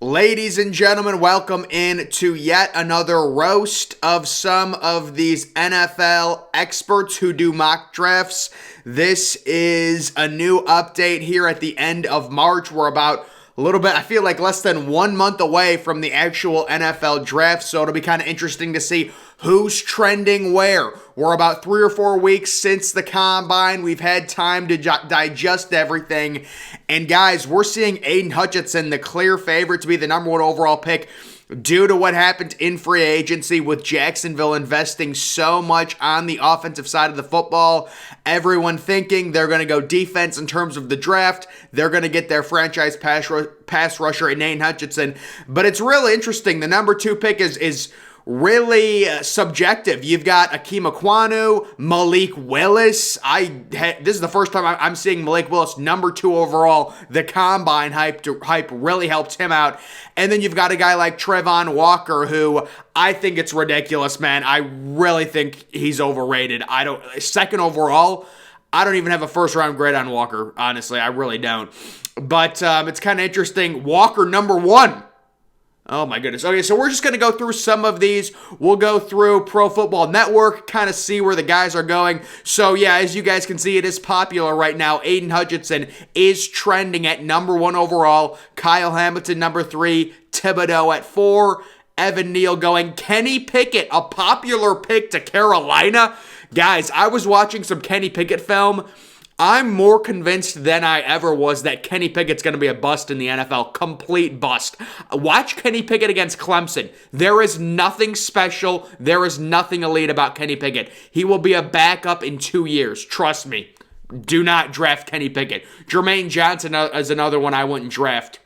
Ladies and gentlemen, welcome in to yet another roast of some of these NFL experts who do mock drafts. This is a new update here at the end of March. We're about a little bit, I feel like less than 1 month away from the actual NFL draft, so it'll be kind of interesting to see who's trending where. We're about 3 or 4 weeks since the combine. We've had time to digest everything. And guys, we're seeing Aiden Hutchinson, the clear favorite to be the number 1 overall pick, due to what happened in free agency with Jacksonville investing so much on the offensive side of the football. Everyone thinking they're going to go defense in terms of the draft. They're going to get their franchise pass rusher in Aiden Hutchinson. But it's really interesting. The number 2 pick is really subjective. You've got Akeem Ekwonu, Malik Willis. This is the first time I'm seeing Malik Willis number 2 overall. The combine hype really helped him out. And then you've got a guy like Trevon Walker, who I think it's ridiculous, man. I really think he's overrated. Second overall, I don't even have a first round grade on Walker. Honestly, I really don't. But it's kind of interesting. Walker number 1. Oh my goodness. Okay, so we're just going to go through some of these. We'll go through Pro Football Network, kind of see where the guys are going. So yeah, as you guys can see, it is popular right now. Aiden Hutchinson is trending at number 1 overall. Kyle Hamilton, number 3. Thibodeau at 4. Evan Neal going. Kenny Pickett, a popular pick to Carolina. Guys, I was watching some Kenny Pickett film. I'm more convinced than I ever was that Kenny Pickett's going to be a bust in the NFL. Complete bust. Watch Kenny Pickett against Clemson. There is nothing special. There is nothing elite about Kenny Pickett. He will be a backup in 2 years. Trust me. Do not draft Kenny Pickett. Jermaine Johnson is another one I wouldn't draft.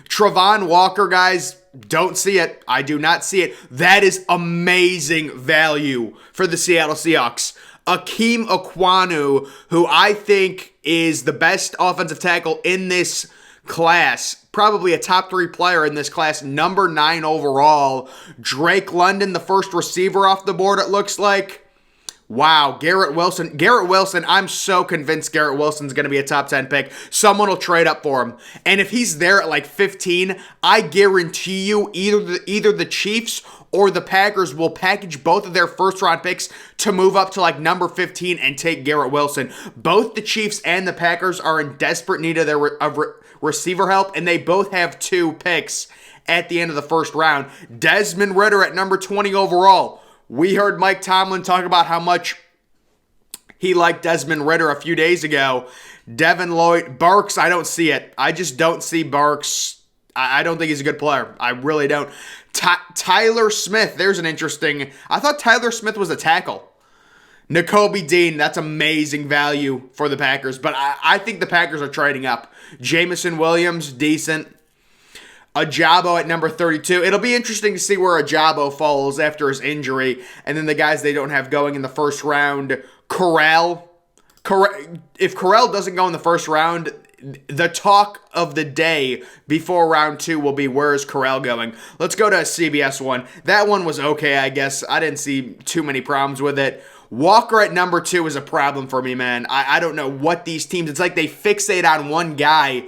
Trevon Walker, guys, don't see it. I do not see it. That is amazing value for the Seattle Seahawks. Akeem Ekwonu, who I think is the best offensive tackle in this class, probably a top 3 player in this class, number 9 overall. Drake London, the first receiver off the board, it looks like. Wow, Garrett Wilson, I'm so convinced Garrett Wilson's going to be a top 10 pick. Someone will trade up for him. And if he's there at like 15, I guarantee you either the Chiefs or the Packers will package both of their first-round picks to move up to like number 15 and take Garrett Wilson. Both the Chiefs and the Packers are in desperate need of their receiver help, and they both have 2 picks at the end of the first round. Desmond Ritter at number 20 overall. We heard Mike Tomlin talk about how much he liked Desmond Ritter a few days ago. Devin Lloyd, Burks, I don't see it. I just don't see Burks. I don't think he's a good player. I really don't. Tyler Smith, there's an interesting. I thought Tyler Smith was a tackle. Nakobe Dean, that's amazing value for the Packers, but I think the Packers are trading up. Jamison Williams, decent. Ajabo at number 32. It'll be interesting to see where Ajabo falls after his injury. And then the guys they don't have going in the first round. Corral. If Corral doesn't go in the first round, the talk of the day before round 2 will be, where is Corral going? Let's go to a CBS one. That one was okay, I guess. I didn't see too many problems with it. Walker at number 2 is a problem for me, man. I don't know what these teams, it's like they fixate on one guy.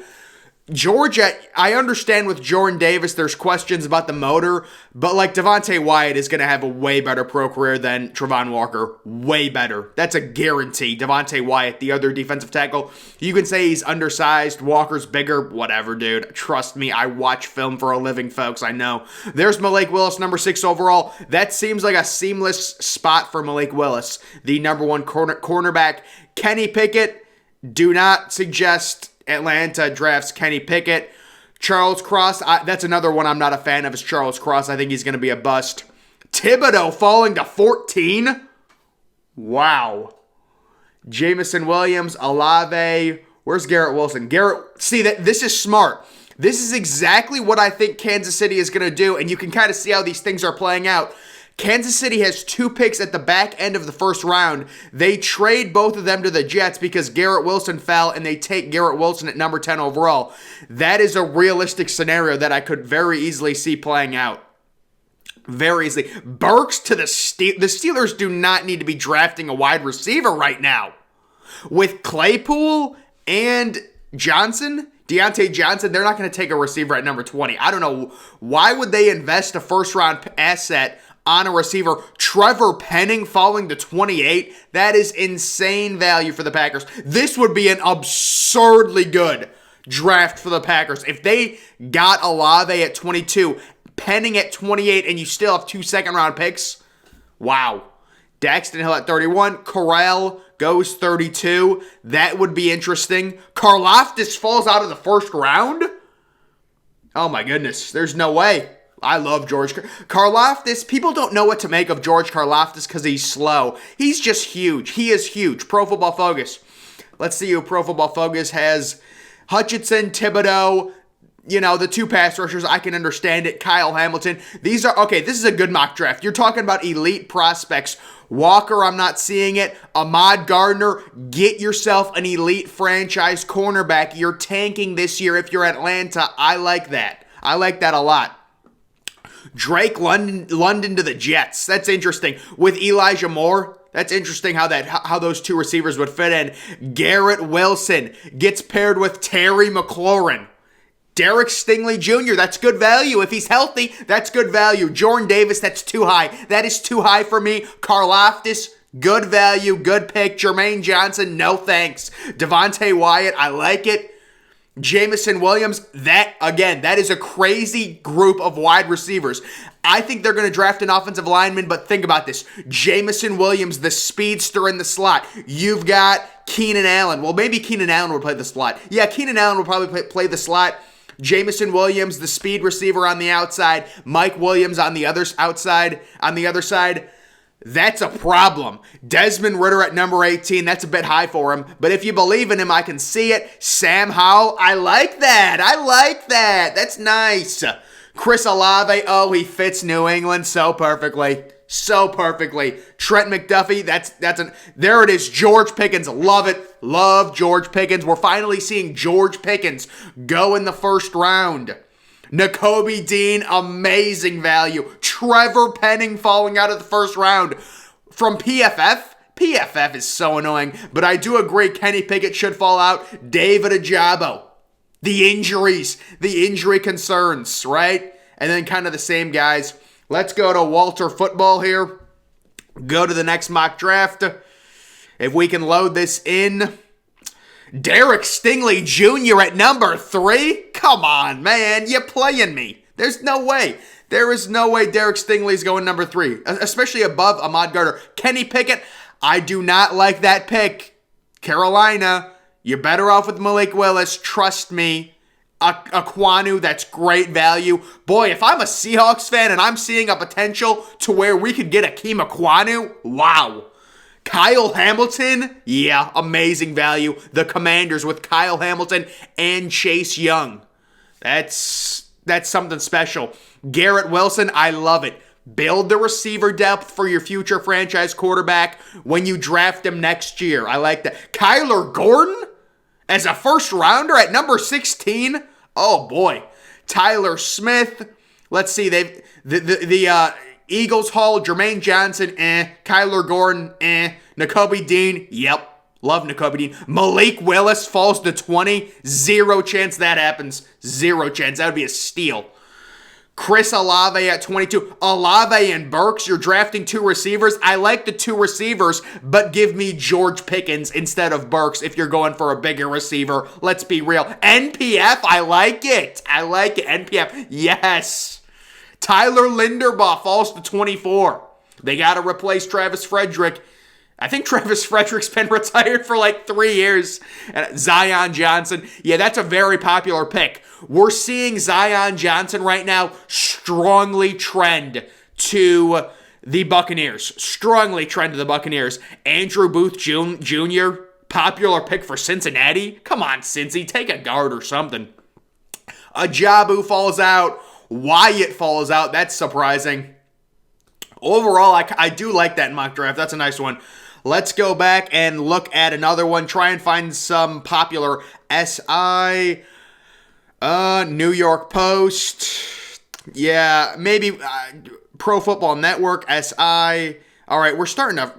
Georgia, I understand with Jordan Davis, there's questions about the motor, but like Devontae Wyatt is going to have a way better pro career than Trevon Walker. Way better. That's a guarantee. Devontae Wyatt, the other defensive tackle, you can say he's undersized, Walker's bigger, whatever, dude. Trust me, I watch film for a living, folks, I know. There's Malik Willis, number 6 overall. That seems like a seamless spot for Malik Willis, the number 1 cornerback. Kenny Pickett, do not suggest Atlanta drafts Kenny Pickett. Charles Cross, that's another one I'm not a fan of, is Charles Cross. I think he's going to be a bust. Thibodeau falling to 14? Wow. Jamison Williams, Olave. Where's Garrett Wilson? This is smart. This is exactly what I think Kansas City is going to do, and you can kind of see how these things are playing out. Kansas City has 2 picks at the back end of the first round. They trade both of them to the Jets because Garrett Wilson fell, and they take Garrett Wilson at number 10 overall. That is a realistic scenario that I could very easily see playing out. Very easily. Burks to the Steelers. The Steelers do not need to be drafting a wide receiver right now. With Claypool and Johnson, Deontay Johnson, they're not going to take a receiver at number 20. I don't know. Why would they invest a first-round asset on a receiver? Trevor Penning falling to 28? That is insane value for the Packers. This would be an absurdly good draft for the Packers. If they got Olave at 22, Penning at 28, and you still have 2 second-round picks, wow. Daxton Hill at 31. Corral goes 32. That would be interesting. Karlaftis falls out of the first round? Oh my goodness. There's no way. I love George Karlaftis. People don't know what to make of George Karlaftis because he's slow. He's just huge. He is huge. Pro Football Focus. Let's see who Pro Football Focus has. Hutchinson, Thibodeau, the 2 pass rushers, I can understand it. Kyle Hamilton. These are, okay, this is a good mock draft. You're talking about elite prospects. Walker, I'm not seeing it. Ahmad Gardner, get yourself an elite franchise cornerback. You're tanking this year if you're Atlanta. I like that. I like that a lot. Drake London to the Jets. That's interesting. With Elijah Moore, that's interesting how those 2 receivers would fit in. Garrett Wilson gets paired with Terry McLaurin. Derek Stingley Jr., that's good value. If he's healthy, that's good value. Jordan Davis, that's too high. That is too high for me. Karlaftis, good value, good pick. Jermaine Johnson, no thanks. Devontae Wyatt, I like it. Jamison Williams, that is a crazy group of wide receivers. I think they're going to draft an offensive lineman, but think about this. Jamison Williams, the speedster in the slot. You've got Keenan Allen. Well, maybe Keenan Allen would play the slot. Yeah, Keenan Allen will probably play the slot. Jamison Williams, the speed receiver on the outside. Mike Williams on the other side. That's a problem. Desmond Ritter at number 18, that's a bit high for him. But if you believe in him, I can see it. Sam Howell, I like that. That's nice. Chris Olave, he fits New England so perfectly. Trent McDuffie, there it is. George Pickens, love it. Love George Pickens. We're finally seeing George Pickens go in the first round. Nakobe Dean, amazing value. Trevor Penning falling out of the first round. From PFF, PFF is so annoying, but I do agree Kenny Pickett should fall out. David Ajabo. The injuries, the injury concerns, right? And then kind of the same guys. Let's go to Walter Football here. Go to the next mock draft. If we can load this in. Derek Stingley Jr. at number 3? Come on, man. You're playing me. There's no way. There is no way Derek Stingley's going number 3, especially above Ahmad Gardner. Kenny Pickett, I do not like that pick. Carolina, you're better off with Malik Willis. Trust me. Aquanu, that's great value. Boy, if I'm a Seahawks fan and I'm seeing a potential to where we could get Akeem Aquanu, wow. Kyle Hamilton, yeah, amazing value. The Commanders with Kyle Hamilton and Chase Young. That's something special. Garrett Wilson, I love it. Build the receiver depth for your future franchise quarterback when you draft him next year. I like that. Kyler Gordon as a first rounder at number 16. Oh boy. Tyler Smith. Let's see. The Eagles haul Jermaine Johnson, Kyler Gordon, Nakobe Dean, yep. Love Nakobe Dean. Malik Willis falls to 20. Zero chance that happens. Zero chance. That would be a steal. Chris Olave at 22. Olave and Burks, you're drafting 2 receivers. I like the 2 receivers, but give me George Pickens instead of Burks if you're going for a bigger receiver. Let's be real. NPF, I like it. NPF, yes. Tyler Linderbaugh falls to 24. They got to replace Travis Frederick. I think Travis Frederick's been retired for like 3 years. And Zion Johnson, yeah, that's a very popular pick. We're seeing Zion Johnson right now strongly trend to the Buccaneers. Andrew Booth Jr., popular pick for Cincinnati. Come on, Cincy, take a guard or something. Ajabu falls out. Wyatt falls out. That's surprising. Overall, I do like that mock draft. That's a nice one. Let's go back and look at another one. Try and find some popular SI. New York Post. Yeah, maybe Pro Football Network, SI. All right, we're starting to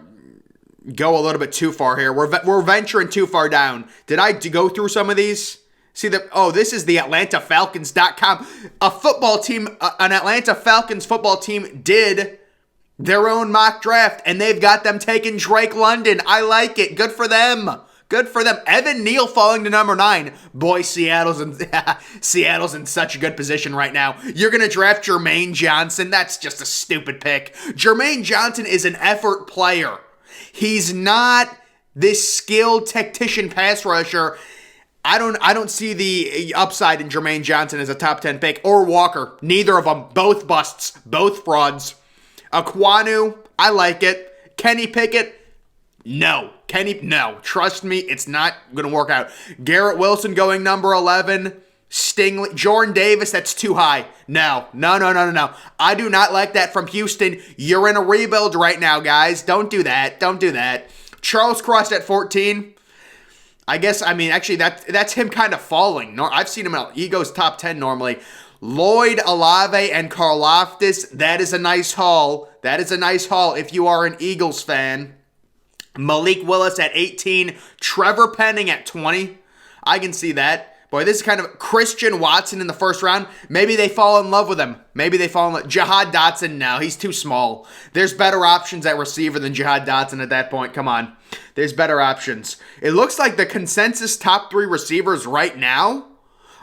go a little bit too far here. We're venturing too far down. Did I go through some of these? This is the AtlantaFalcons.com. A football team, an Atlanta Falcons football team did their own mock draft, and they've got them taking Drake London. I like it. Good for them. Good for them. Evan Neal falling to number 9. Boy, Seattle's in such a good position right now. You're going to draft Jermaine Johnson. That's just a stupid pick. Jermaine Johnson is an effort player. He's not this skilled tactician pass rusher. I don't see the upside in Jermaine Johnson as a top 10 pick, or Walker. Neither of them. Both busts. Both frauds. Aquanu, I like it. Kenny Pickett, no. No. Trust me, it's not going to work out. Garrett Wilson going number 11. Stingley. Jordan Davis, that's too high. No. I do not like that from Houston. You're in a rebuild right now, guys. Don't do that. Charles Cross at 14. Actually, that's him kind of falling. I've seen him he goes top 10 normally. Lloyd, Olave, and Karlaftis, that is a nice haul. If you are an Eagles fan. Malik Willis at 18. Trevor Penning at 20. I can see that. Boy, this is kind of Christian Watson in the first round. Maybe they fall in love with him. Jahad Dotson, no, he's too small. There's better options at receiver than Jahad Dotson at that point. Come on. There's better options. It looks like the consensus top 3 receivers right now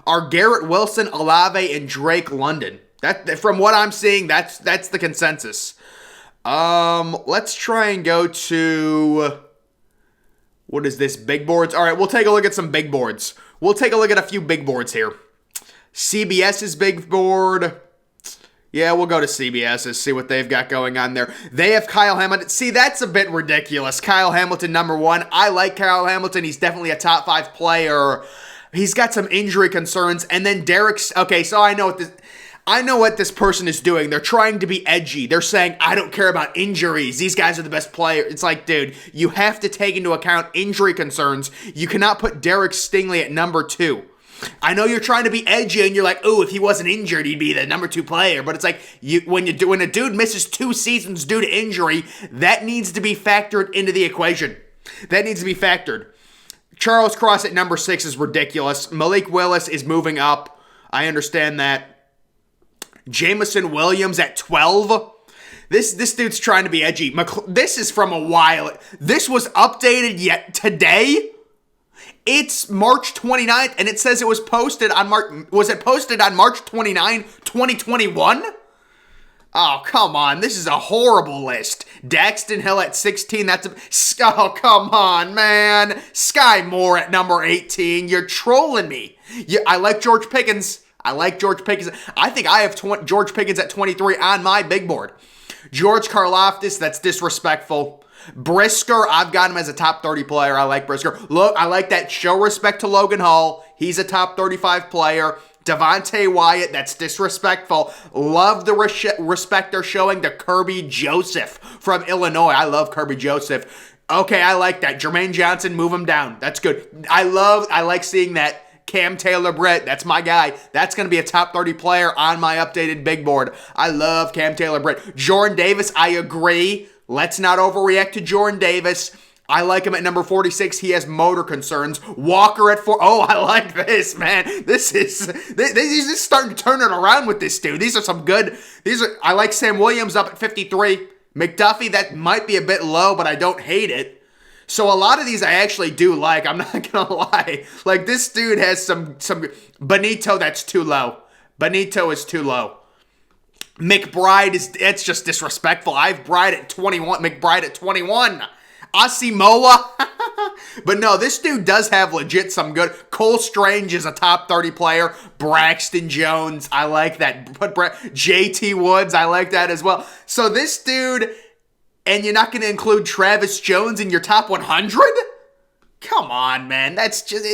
are Garrett Wilson, Olave, and Drake London. That, from what I'm seeing, that's the consensus. Let's try and go to, what is this, big boards? All right, we'll take a look at some big boards. We'll take a look at a few big boards here. CBS's big board. Yeah, we'll go to CBS's, see what they've got going on there. They have Kyle Hamilton. See, that's a bit ridiculous. Kyle Hamilton, number 1. I like Kyle Hamilton. He's definitely a top 5 player. He's got some injury concerns. And then Derek's, okay, so I know what this person is doing. They're trying to be edgy. They're saying, I don't care about injuries. These guys are the best players. It's like, dude, you have to take into account injury concerns. You cannot put Derek Stingley at number 2. I know you're trying to be edgy and you're like, oh, if he wasn't injured, he'd be the number 2 player. But it's like, when a dude misses 2 seasons due to injury, that needs to be factored into the equation. That needs to be factored. Charles Cross at number 6 is ridiculous. Malik Willis is moving up. I understand that. Jamison Williams at 12. This dude's trying to be edgy. This is from a while. This was updated yet today. It's March 29th, and it says it was posted on Was it posted on March 29, 2021? Oh, come on. This is a horrible list. Daxton Hill at 16. Oh, come on, man. Sky Moore at number 18. You're trolling me. I like George Pickens. I think I have George Pickens at 23 on my big board. George Karlaftis, that's disrespectful. Brisker, I've got him as a top 30 player. I like Brisker. Look, I like that. Show respect to Logan Hall. He's a top 35 player. Devontae Wyatt, that's disrespectful. Love the respect they're showing to Kirby Joseph from Illinois. I love Kirby Joseph. Okay, I like that. Jermaine Johnson, move him down. That's good. I like seeing that. Cam Taylor-Britt, that's my guy. That's going to be a top 30 player on my updated big board. I love Cam Taylor-Britt. Jordan Davis, I agree. Let's not overreact to Jordan Davis. I like him at number 46. He has motor concerns. Walker at 4. Oh, I like this, man. This is starting to turn it around with this dude. These are some good. I like Sam Williams up at 53. McDuffie, that might be a bit low, but I don't hate it. So a lot of these I actually do like. I'm not going to lie. Like, this dude has some Benito, that's too low. Benito is too low. McBride it's just disrespectful. I have McBride at 21. Asamoah. But no, this dude does have legit some good. Cole Strange is a top 30 player. Braxton Jones, I like that. But JT Woods, I like that as well. So this dude, and you're not going to include Travis Jones in your top 100? Come on, man. That's just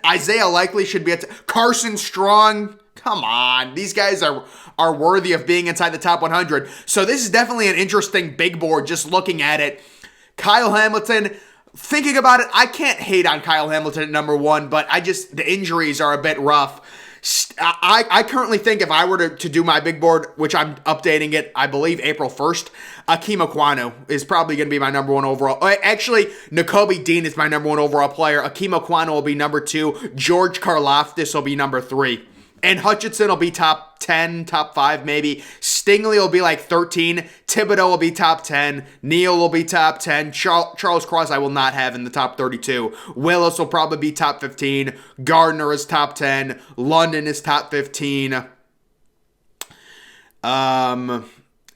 Isaiah Likely should be Carson Strong. Come on. These guys are worthy of being inside the top 100. So this is definitely an interesting big board just looking at it. Kyle Hamilton, thinking about it, I can't hate on Kyle Hamilton at number 1, but the injuries are a bit rough. I currently think if I were to do my big board, which I'm updating it, I believe April 1st, Akeem Ekwonu is probably going to be my number one overall. Actually, Nakobe Dean is my number one overall player. Akeem Ekwonu will be number 2. George Karlaftis will be number 3. And Hutchinson will be top 10, top 5 maybe. Stingley will be like 13. Thibodeau will be top 10. Neal will be top 10. Charles Cross I will not have in the top 32. Willis will probably be top 15. Gardner is top 10. London is top 15. And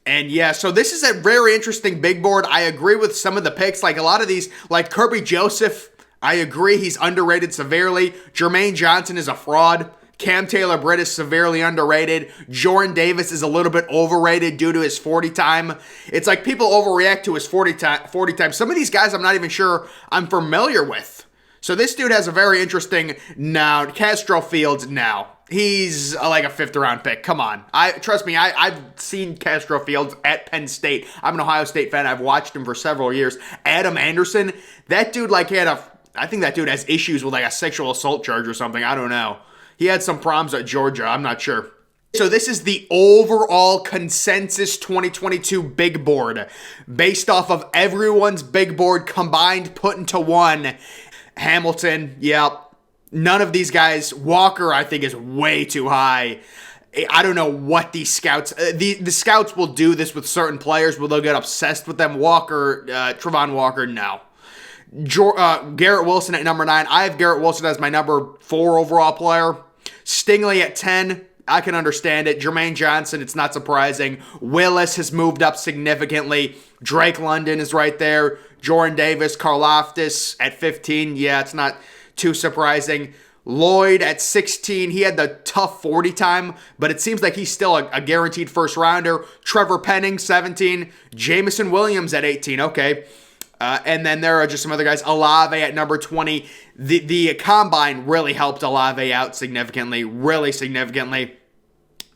yeah, so this is a very interesting big board. I agree with some of the picks. Like a lot of these, like Kirby Joseph, I agree he's underrated severely. Jermaine Johnson is a fraud. Cam Taylor-Britt is severely underrated. Jordan Davis is a little bit overrated due to his 40 time. It's like people overreact to his 40 time. Some of these guys I'm not even sure I'm familiar with. So this dude has a very interesting now. Castro Fields now. He's like a 5th round pick. Come on. Trust me, I've seen Castro Fields at Penn State. I'm an Ohio State fan. I've watched him for several years. Adam Anderson, that dude I think that dude has issues with like a sexual assault charge or something. I don't know. He had some problems at Georgia. I'm not sure. So this is the overall consensus 2022 big board based off of everyone's big board combined put into one. Hamilton, yep. None of these guys. Walker, I think, is way too high. I don't know what these scouts... The scouts will do this with certain players where they'll get obsessed with them. Walker, Trevon Walker, no. Garrett Wilson at number 9. I have Garrett Wilson as my number 4 overall player. Stingley at 10. I can understand it. Jermaine Johnson, it's not surprising. Willis has moved up significantly. Drake London is right there. Jordan Davis, Karlaftis at 15. Yeah, it's not too surprising. Lloyd at 16. He had the tough 40 time, but it seems like he's still a guaranteed first rounder. Trevor Penning, 17. Jamison Williams at 18. Okay. And then there are just some other guys. Olave at number 20. The combine really helped Olave out significantly, really significantly.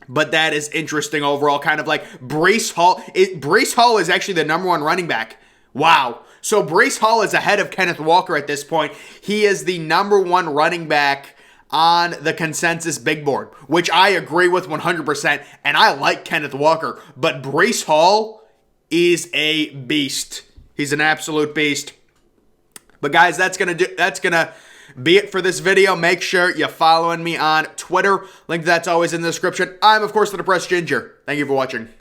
But that is interesting overall. Kind of like Breece Hall. Breece Hall is actually the number 1 running back. Wow. So Breece Hall is ahead of Kenneth Walker at this point. He is the number 1 running back on the consensus big board, which I agree with 100%. And I like Kenneth Walker. But Breece Hall is a beast. He's an absolute beast. But guys, that's gonna be it for this video. Make sure you're following me on Twitter. Link to that's always in the description. I'm, of course, the Depressed Ginger. Thank you for watching.